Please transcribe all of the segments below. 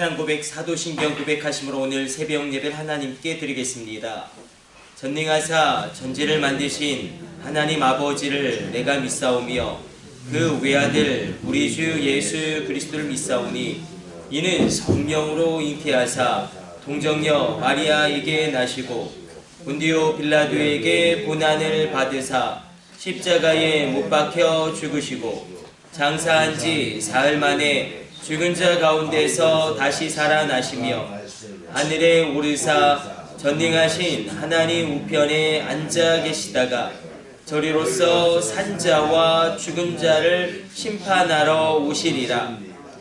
신앙 고백, 사도신경 고백하심으로 오늘 새벽 예배를 하나님께 드리겠습니다. 전능하사 전지를 만드신 하나님 아버지를 내가 믿사오며 그 외아들 우리 주 예수 그리스도를 믿사오니 이는 성령으로 잉태하사 동정녀 마리아에게 나시고 본디오 빌라도에게 고난을 받으사 십자가에 못 박혀 죽으시고 장사한 지 사흘 만에 죽은 자 가운데서 다시 살아나시며 하늘에 오르사 전능하신 하나님 우편에 앉아 계시다가 저리로서 산자와 죽은 자를 심판하러 오시리라.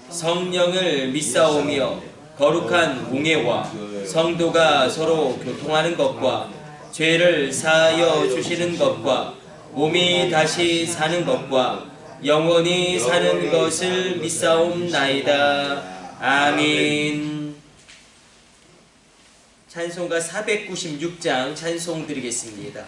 성령을 믿사오며 거룩한 공예와 성도가 서로 교통하는 것과 죄를 사하여 주시는 것과 몸이 다시 사는 것과 영원히 사는 것을 믿사옵나이다. 아멘. 찬송가 496장 찬송 드리겠습니다.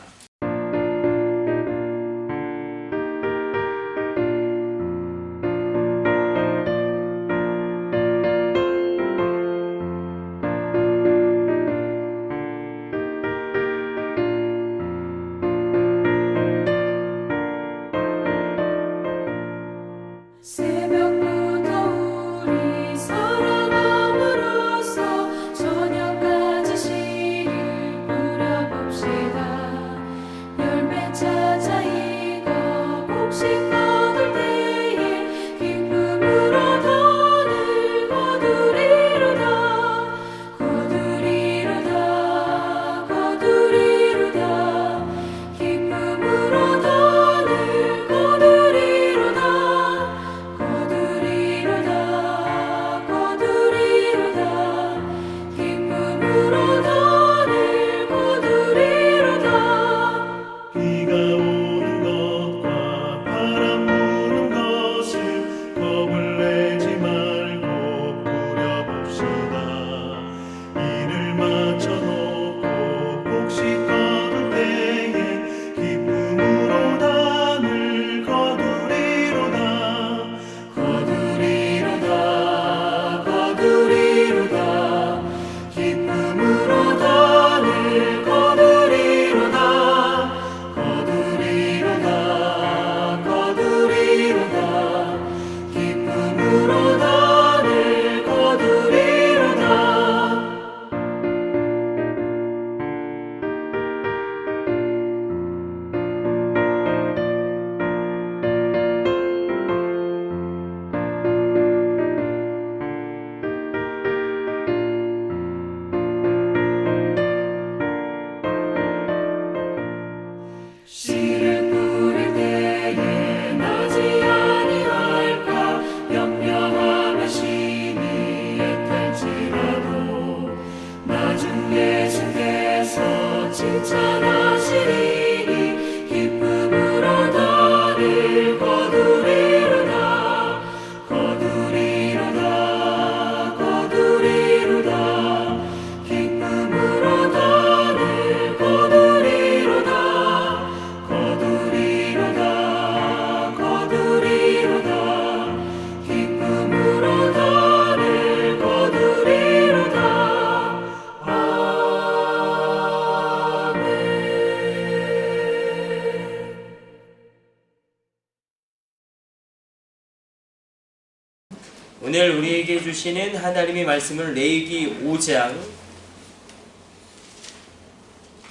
오늘 우리에게 주시는 하나님의 말씀은 레위기 5장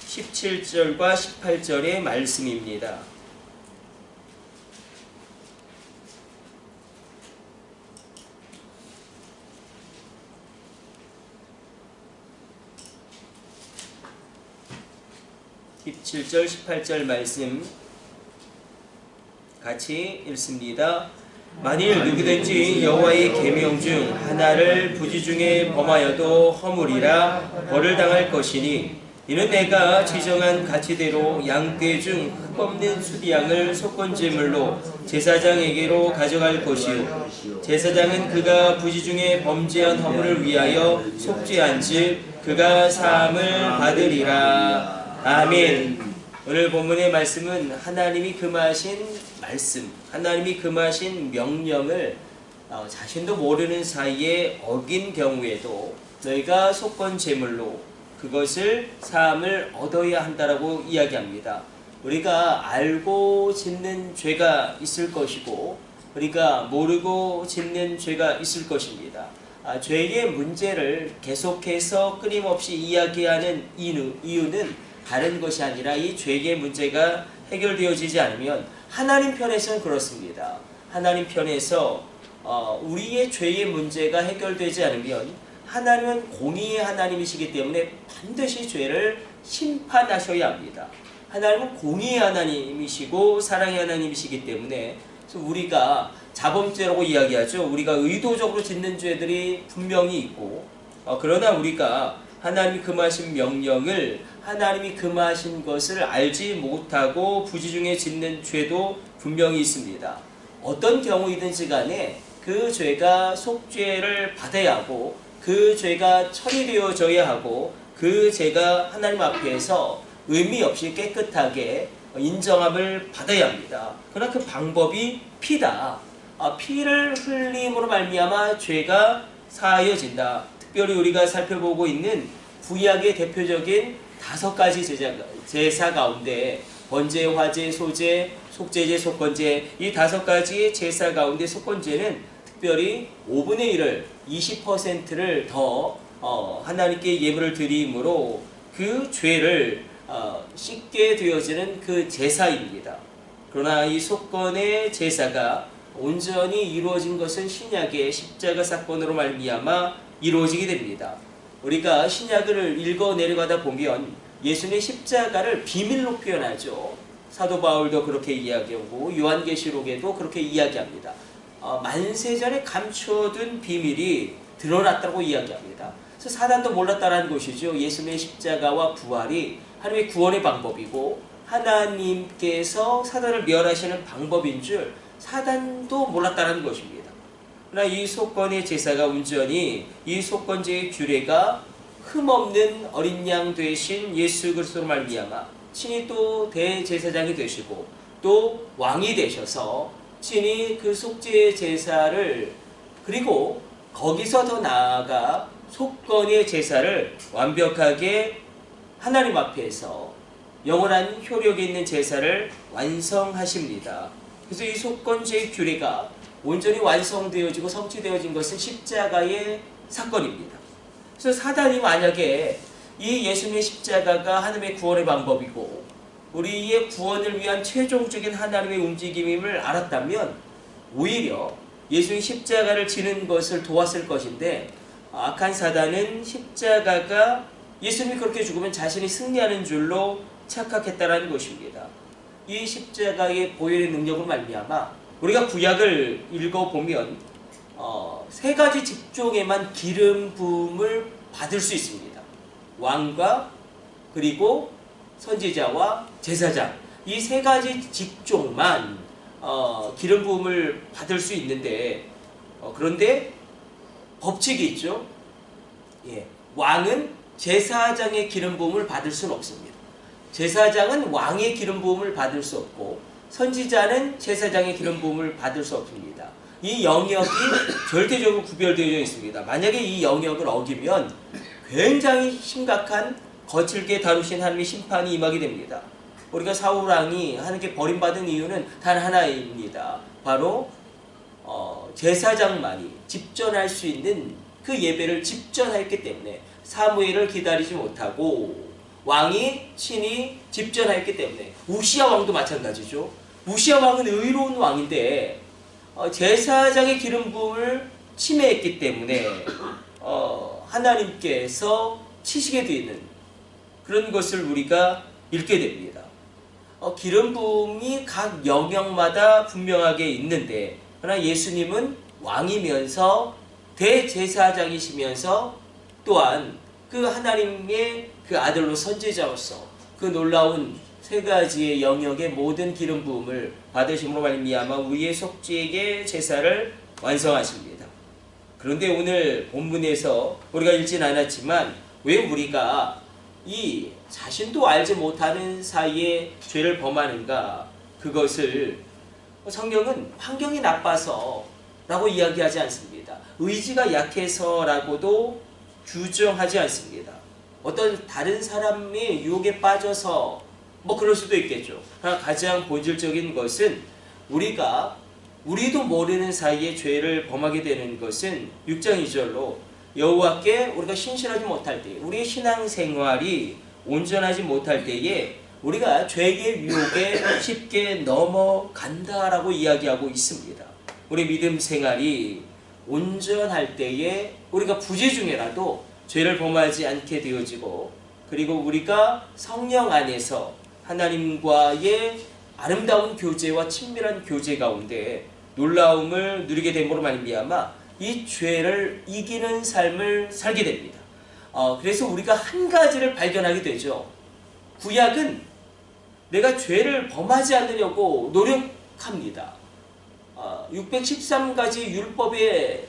17절과 18절의 말씀입니다. (17절) (18절) 말씀 같이 읽습니다. 만일 누구든지 여호와의 계명 중 하나를 부지 중에 범하여도 허물이라 벌을 당할 것이니 이는 내가 지정한 가치대로 양떼 중 흠없는 수디양을 속건제물로 제사장에게로 가져갈 것이요 제사장은 그가 부지 중에 범죄한 허물을 위하여 속죄한즉 그가 사함을 받으리라. 아멘. 오늘 본문의 말씀은 하나님이 금하신 말씀, 하나님이 금하신 명령을 자신도 모르는 사이에 어긴 경우에도 너희가 속건 제물로 그것을 사함을 얻어야 한다라고 이야기합니다. 우리가 알고 짓는 죄가 있을 것이고 우리가 모르고 짓는 죄가 있을 것입니다. 죄의 문제를 계속해서 끊임없이 이야기하는 이유는 다른 것이 아니라 이 죄의 문제가 해결되어지지 않으면 하나님 편에서는 그렇습니다. 하나님 편에서 우리의 죄의 문제가 해결되지 않으면 하나님은 공의의 하나님이시기 때문에 반드시 죄를 심판하셔야 합니다. 하나님은 공의의 하나님이시고 사랑의 하나님이시기 때문에 우리가 자범죄라고 이야기하죠. 우리가 의도적으로 짓는 죄들이 분명히 있고 그러나 우리가 하나님이 금하신 명령을 하나님이 금하신 것을 알지 못하고 부지중에 짓는 죄도 분명히 있습니다. 어떤 경우이든지 간에 그 죄가 속죄를 받아야 하고 그 죄가 처리되어져야 하고 그 죄가 하나님 앞에서 의미 없이 깨끗하게 인정함을 받아야 합니다. 그러나 그 방법이 피다. 피를 흘림으로 말미암아 죄가 사하여진다. 특별히 우리가 살펴보고 있는 구약의 대표적인 5가지 제사 가운데 번제, 화제, 소제, 속죄제, 속건제 이 5가지 제사 가운데 속건제는 특별히 5분의 1을 20%를 더 하나님께 예물을 드림으로 그 죄를 씻게 되어지는 그 제사입니다. 그러나 이 속건의 제사가 온전히 이루어진 것은 신약의 십자가 사건으로 말미암아 이루어지게 됩니다. 우리가 신약을 읽어 내려가다 보면 예수님의 십자가를 비밀로 표현하죠. 사도 바울도 그렇게 이야기하고 요한계시록에도 그렇게 이야기합니다. 만세전에 감춰둔 비밀이 드러났다고 이야기합니다. 그래서 사단도 몰랐다는 것이죠. 예수님의 십자가와 부활이 하나님의 구원의 방법이고 하나님께서 사단을 멸하시는 방법인 줄 사단도 몰랐다는 것입니다. 그러나 이 속건의 제사가 온전히 이 속건제의 규례가 흠없는 어린 양 되신 예수 그리스도로 말미암아 친히 또 대제사장이 되시고 또 왕이 되셔서 친히 그 속죄 제사를 그리고 거기서 더 나아가 속건의 제사를 완벽하게 하나님 앞에서 영원한 효력이 있는 제사를 완성하십니다. 그래서 이 속건제의 규례가 온전히 완성되어지고 성취되어진 것은 십자가의 사건입니다. 그래서 사단이 만약에 이 예수님의 십자가가 하나님의 구원의 방법이고 우리의 구원을 위한 최종적인 하나님의 움직임임을 알았다면 오히려 예수의 십자가를 지는 것을 도왔을 것인데 악한 사단은 십자가가 예수님이 그렇게 죽으면 자신이 승리하는 줄로 착각했다는 것입니다. 이 십자가의 보혈의 능력으로 말미암아 우리가 구약을 읽어보면 3가지 직종에만 기름 부음을 받을 수 있습니다. 왕과 그리고 선지자와 제사장 이 3가지 직종만 기름 부음을 받을 수 있는데 그런데 법칙이 있죠. 왕은 제사장의 기름 부음을 받을 수는 없습니다. 제사장은 왕의 기름 부음을 받을 수 없고 선지자는 제사장의 기름 부음을 받을 수 없습니다. 이 영역이 절대적으로 구별되어 있습니다. 만약에 이 영역을 어기면 굉장히 심각한 거칠게 다루신 하나님의 심판이 임하게 됩니다. 우리가 사울 왕이 하나님께 버림받은 이유는 단 하나입니다. 바로 제사장만이 집전할 수 있는 그 예배를 집전하였기 때문에 사무엘을 기다리지 못하고 왕이 친히 집전하였기 때문에 우시야 왕도 마찬가지죠. 우시야 왕은 의로운 왕인데 제사장의 기름 부음을 침해했기 때문에 하나님께서 치시게 되는 그런 것을 우리가 읽게 됩니다. 기름 부음이 각 영역마다 분명하게 있는데 그러나 예수님은 왕이면서 대제사장이시면서 또한 그 하나님의 그 아들로 선지자로서 그 놀라운 3가지의 영역의 모든 기름 부음을 받으심으로 말미암아 우리의 속죄의 제사를 완성하십니다. 그런데 오늘 본문에서 우리가 읽진 않았지만 왜 우리가 이 자신도 알지 못하는 사이에 죄를 범하는가? 그것을 성경은 환경이 나빠서 라고 이야기하지 않습니다. 의지가 약해서라고도 규정하지 않습니다. 어떤 다른 사람의 유혹에 빠져서 뭐 그럴 수도 있겠죠. 그러나 가장 본질적인 것은 우리도 모르는 사이에 죄를 범하게 되는 것은 6장 2절로 여호와께 우리가 신실하지 못할 때, 우리의 신앙생활이 온전하지 못할 때에 우리가 죄의 유혹에 쉽게 넘어간다라고 이야기하고 있습니다. 우리 믿음 생활이 온전할 때에 우리가 부재 중에라도 죄를 범하지 않게 되어지고, 그리고 우리가 성령 안에서 하나님과의 아름다운 교제와 친밀한 교제 가운데 놀라움을 누리게 됨으로 말미암아 이 죄를 이기는 삶을 살게 됩니다. 그래서 우리가 한 가지를 발견하게 되죠. 구약은 내가 죄를 범하지 않으려고 노력합니다. 613가지 율법에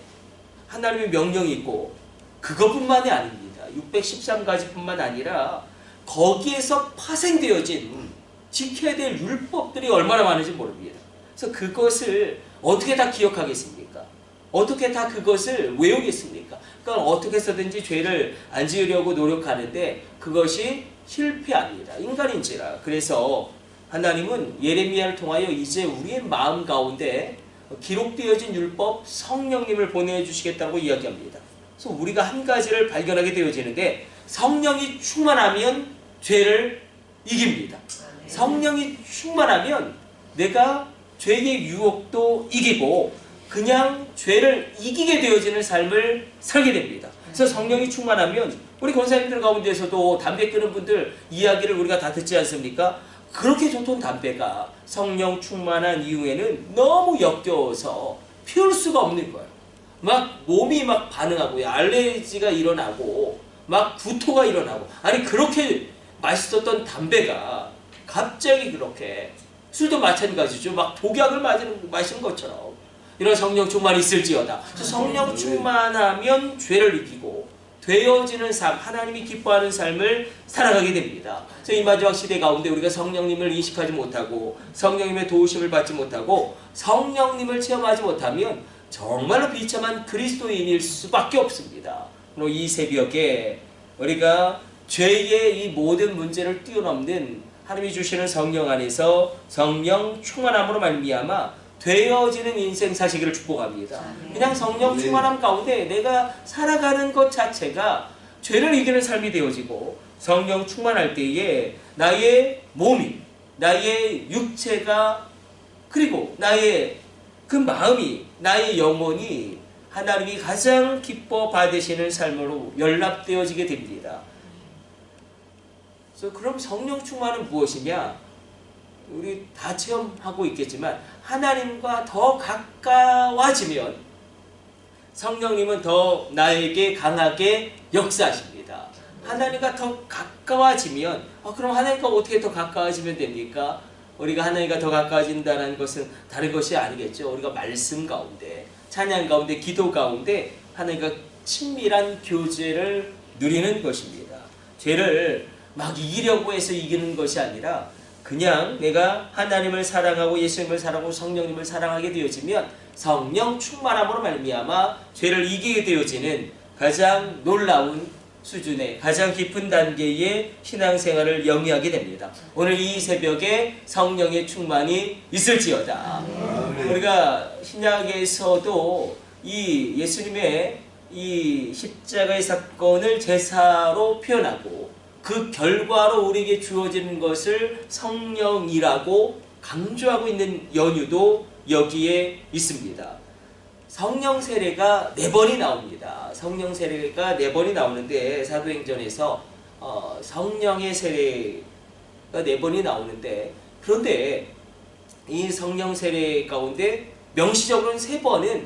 하나님의 명령이 있고 그것뿐만이 아닙니다. 613가지뿐만 아니라 거기에서 파생되어진 지켜야 될 율법들이 얼마나 많은지 모릅니다. 그래서 그것을 어떻게 다 기억하겠습니까? 어떻게 다 그것을 외우겠습니까? 그러니까 어떻게 해서든지 죄를 안 지으려고 노력하는데 그것이 실패합니다. 인간인지라. 그래서 하나님은 예레미야를 통하여 이제 우리의 마음 가운데 기록되어진 율법 성령님을 보내주시겠다고 이야기합니다. 그래서 우리가 한 가지를 발견하게 되어지는데 성령이 충만하면 죄를 이깁니다. 성령이 충만하면 내가 죄의 유혹도 이기고 그냥 죄를 이기게 되어지는 삶을 살게 됩니다. 그래서 성령이 충만하면 우리 권사님들 가운데서도 담배 끊는 분들 이야기를 우리가 다 듣지 않습니까? 그렇게 좋던 담배가 성령 충만한 이후에는 너무 역겨워서 피울 수가 없는 거예요. 막 몸이 막 반응하고 알레르기가 일어나고 막 구토가 일어나고, 아니 그렇게 맛있었던 담배가 갑자기 그렇게, 술도 마찬가지죠. 막 독약을 마시는 것처럼 이런 성령 충만이 있을지어다. 성령 충만하면 죄를 이기고 되어지는 삶, 하나님이 기뻐하는 삶을 살아가게 됩니다. 그래서 이 마지막 시대 가운데 우리가 성령님을 인식하지 못하고 성령님의 도우심을 받지 못하고 성령님을 체험하지 못하면 정말로 비참한 그리스도인일 수밖에 없습니다. 그리고 이 새벽에 우리가 죄의 이 모든 문제를 뛰어넘는 하나님이 주시는 성령 안에서 성령 충만함으로 말미암아 되어지는 인생 사시기를 축복합니다. 그냥 성령 충만함 가운데 내가 살아가는 것 자체가 죄를 이기는 삶이 되어지고, 성령 충만할 때에 나의 몸이, 나의 육체가, 그리고 나의 그 마음이, 나의 영혼이 하나님이 가장 기뻐 받으시는 삶으로 연락되어지게 됩니다. 그래서 그럼 성령 충만은 무엇이냐? 우리 다 체험하고 있겠지만 하나님과 더 가까워지면 성령님은 더 나에게 강하게 역사하십니다. 하나님과 더 가까워지면 그럼 하나님과 어떻게 더 가까워지면 됩니까? 우리가 하나님과 더 가까워진다는 것은 다른 것이 아니겠죠. 우리가 말씀 가운데, 찬양 가운데, 기도 가운데 하나님과 친밀한 교제를 누리는 것입니다. 죄를 막 이기려고 해서 이기는 것이 아니라 그냥 내가 하나님을 사랑하고 예수님을 사랑하고 성령님을 사랑하게 되어지면 성령 충만함으로 말미암아 죄를 이기게 되어지는 가장 놀라운 수준의 가장 깊은 단계의 신앙생활을 영위하게 됩니다. 오늘 이 새벽에 성령의 충만이 있을지어다. 우리가 신약에서도 이 예수님의 이 십자가의 사건을 제사로 표현하고 그 결과로 우리에게 주어지는 것을 성령이라고 강조하고 있는 연유도 여기에 있습니다. 성령 세례가 4번이 나옵니다. 성령 세례가 4번이 나오는데 사도행전에서 성령의 세례가 4번이 나오는데, 그런데 이 성령 세례 가운데 명시적으로는 3번은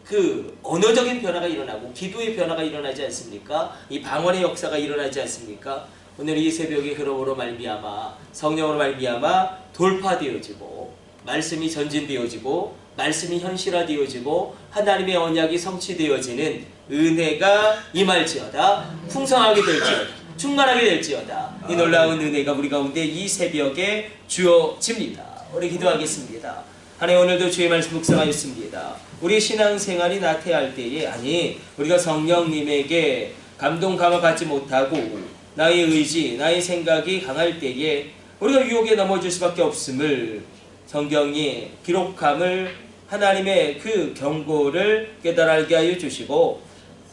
그 언어적인 변화가 일어나고 기도의 변화가 일어나지 않습니까? 이 방언의 역사가 일어나지 않습니까? 오늘 이 새벽에 그러므로 말미암아 성령으로 말미암아 돌파되어지고 말씀이 전진되어지고 말씀이 현실화되어지고 하나님의 언약이 성취되어지는 은혜가 임할지어다. 풍성하게 될지어다. 충만하게 될지어다. 이 놀라운 은혜가 우리 가운데 이 새벽에 주어집니다. 우리 기도하겠습니다. 하나님 오늘도 주의 말씀 묵상하였습니다. 우리 신앙생활이 나태할 때에 아니 우리가 성령님에게 감동 감화 받지 못하고 나의 의지, 나의 생각이 강할 때에 우리가 유혹에 넘어질 수밖에 없음을 성경이 기록함을 하나님의 그 경고를 깨달아 알게 하여 주시고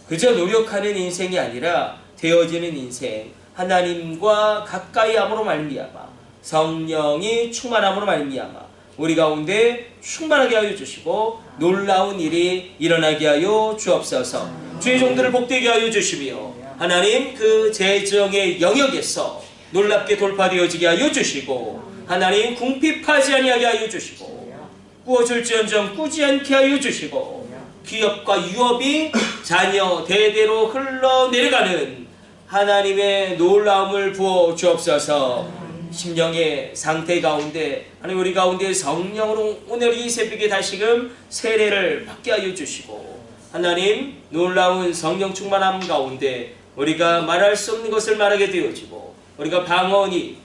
그저 노력하는 인생이 아니라 되어지는 인생 하나님과 가까이 함으로 말미암아 성령이 충만함으로 말미암아 우리 가운데 충만하게 하여 주시고 놀라운 일이 일어나게 하여 주옵소서. 주의 종들을 복되게 하여 주시며 하나님 그 재정의 영역에서 놀랍게 돌파되어지게 하여 주시고 하나님 궁핍하지 아니하게 하여 주시고 꾸어줄지언정 꾸지 않게 하여 주시고 기업과 유업이 자녀 대대로 흘러내려가는 하나님의 놀라움을 부어 주옵소서. 심령의 상태 가운데 하나님 우리 가운데 성령으로 오늘 이 새벽에 다시금 세례를 받게 하여 주시고 하나님 놀라운 성령 충만함 가운데 우리가 말할 수 없는 것을 말하게 되어지고 우리가 방언이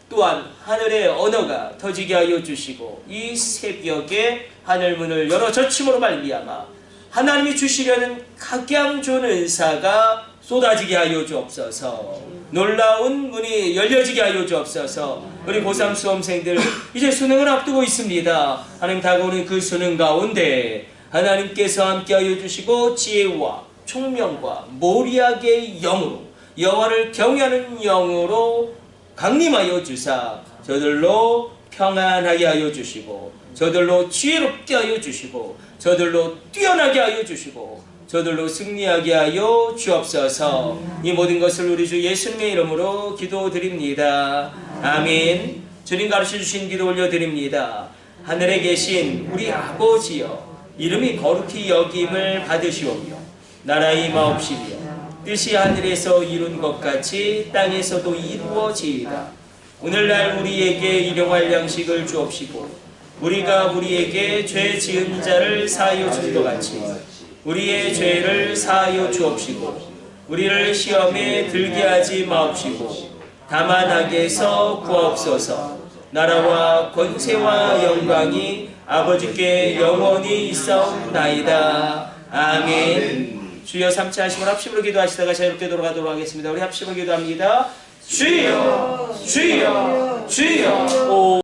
또한 하늘의 언어가 터지게 하여 주시고 이 새벽에 하늘문을 열어 젖힘으로 말미암아 하나님이 주시려는 각양 좋은 은사가 쏟아지게 하여 주옵소서. 놀라운 문이 열려지게 하여 주옵소서. 우리 고3 수험생들 이제 수능을 앞두고 있습니다. 하나님 다가오는 그 수능 가운데 하나님께서 함께하여 주시고 지혜와 총명과 모리학의 영으로 여호와를 경외하는 영으로 강림하여 주사 저들로 평안하게 하여 주시고 저들로 지혜롭게 하여 주시고 저들로 뛰어나게 하여 주시고 저들로 승리하게 하여 주옵소서. 이 모든 것을 우리 주 예수님의 이름으로 기도드립니다. 아멘. 주님 가르쳐주신 기도 올려드립니다. 하늘에 계신 우리 아버지여 이름이 거룩히 여김을 받으시오며 나라의 임하옵시며 뜻이 하늘에서 이룬 것 같이 땅에서도 이루어지이다. 오늘날 우리에게 일용할 양식을 주옵시고 우리가 우리에게 죄 지은 자를 사하여 준 것 같이 우리의 죄를 사하여 주옵시고 우리를 시험에 들게 하지 마옵시고 다만 악에서 구하옵소서. 나라와 권세와 영광이 아버지께 영원히 있사옵나이다. 아멘. 주여 삼치 하시고 합심으로 기도하시다가 자유롭게 돌아가도록 하겠습니다. 우리 합심으로 기도합니다. 주여 주여 주여 오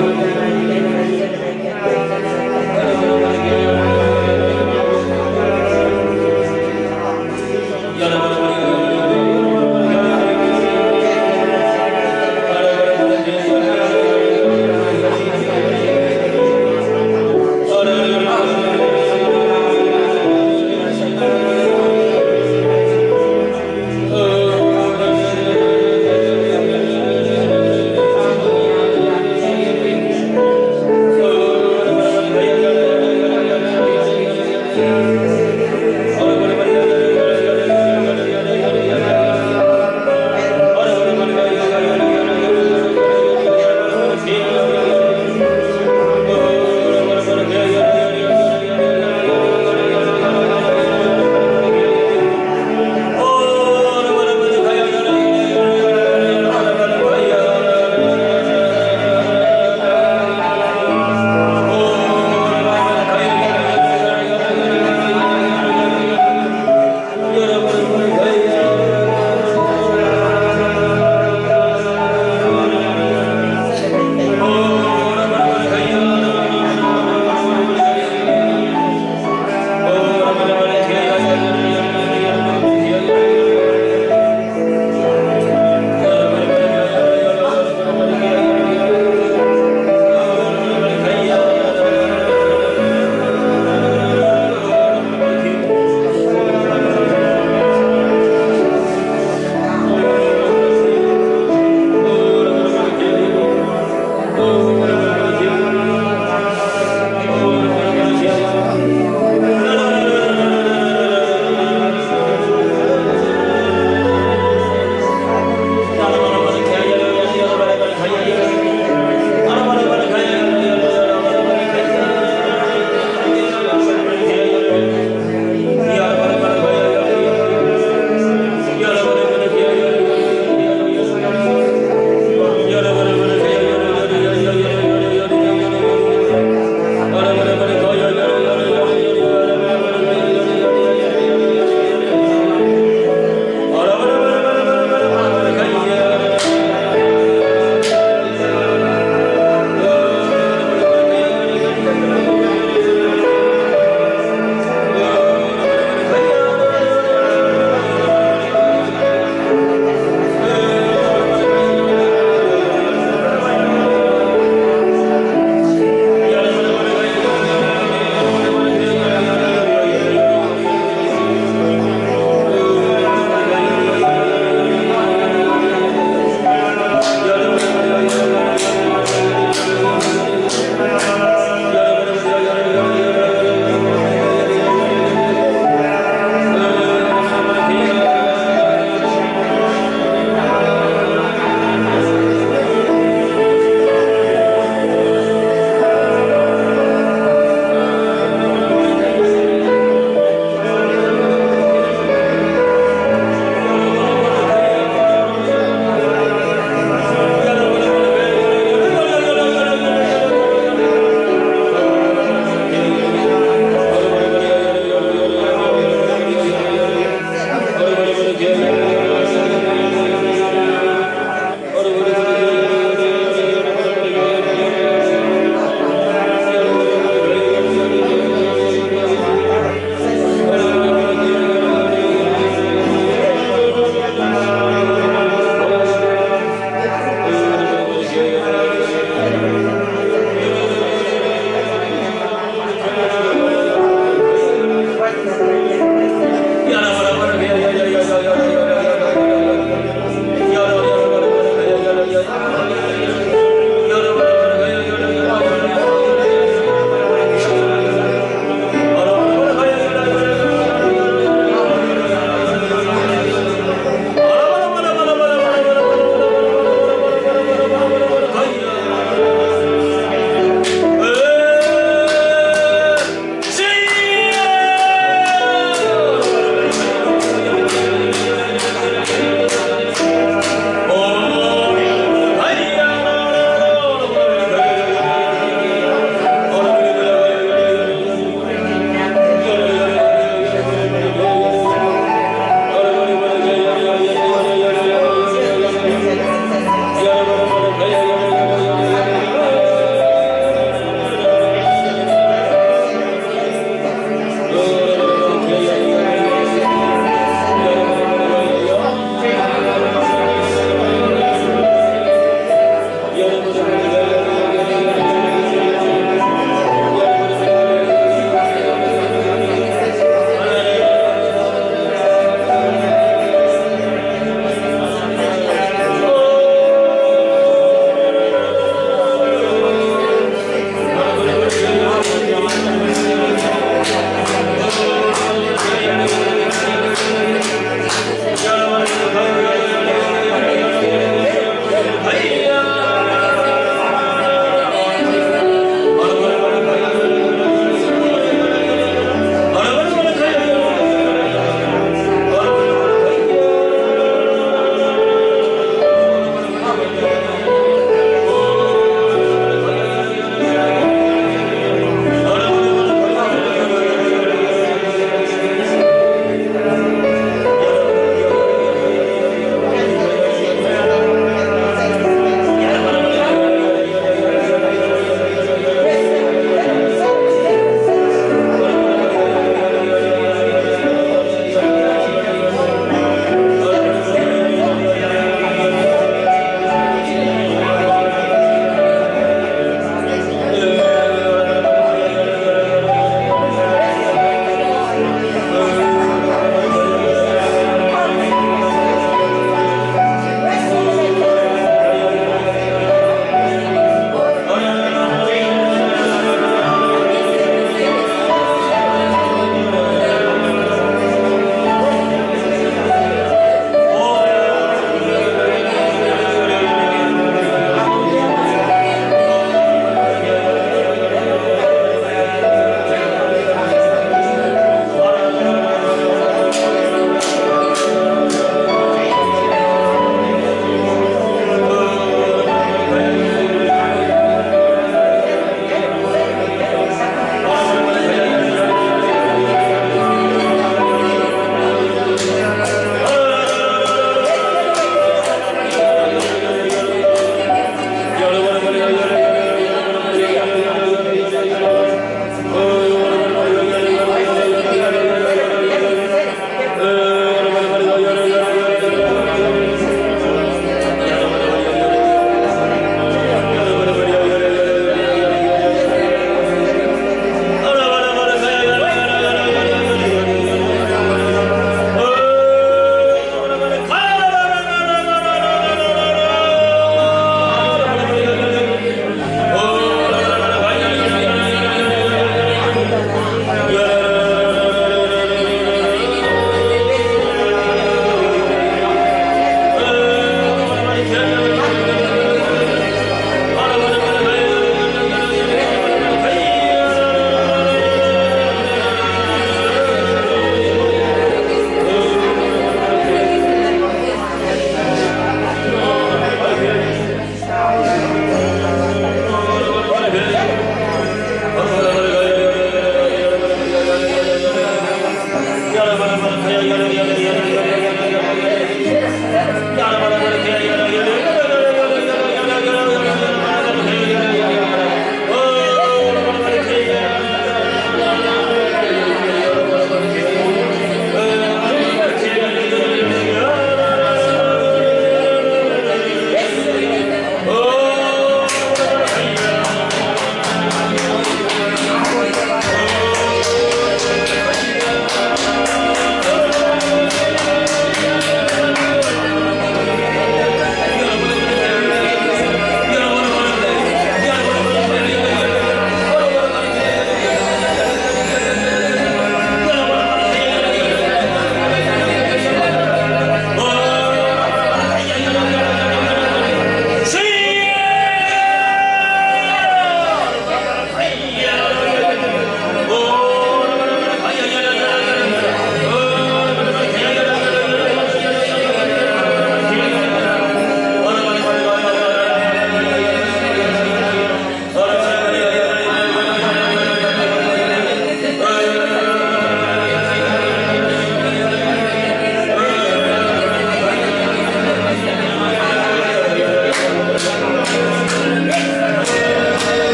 Oh,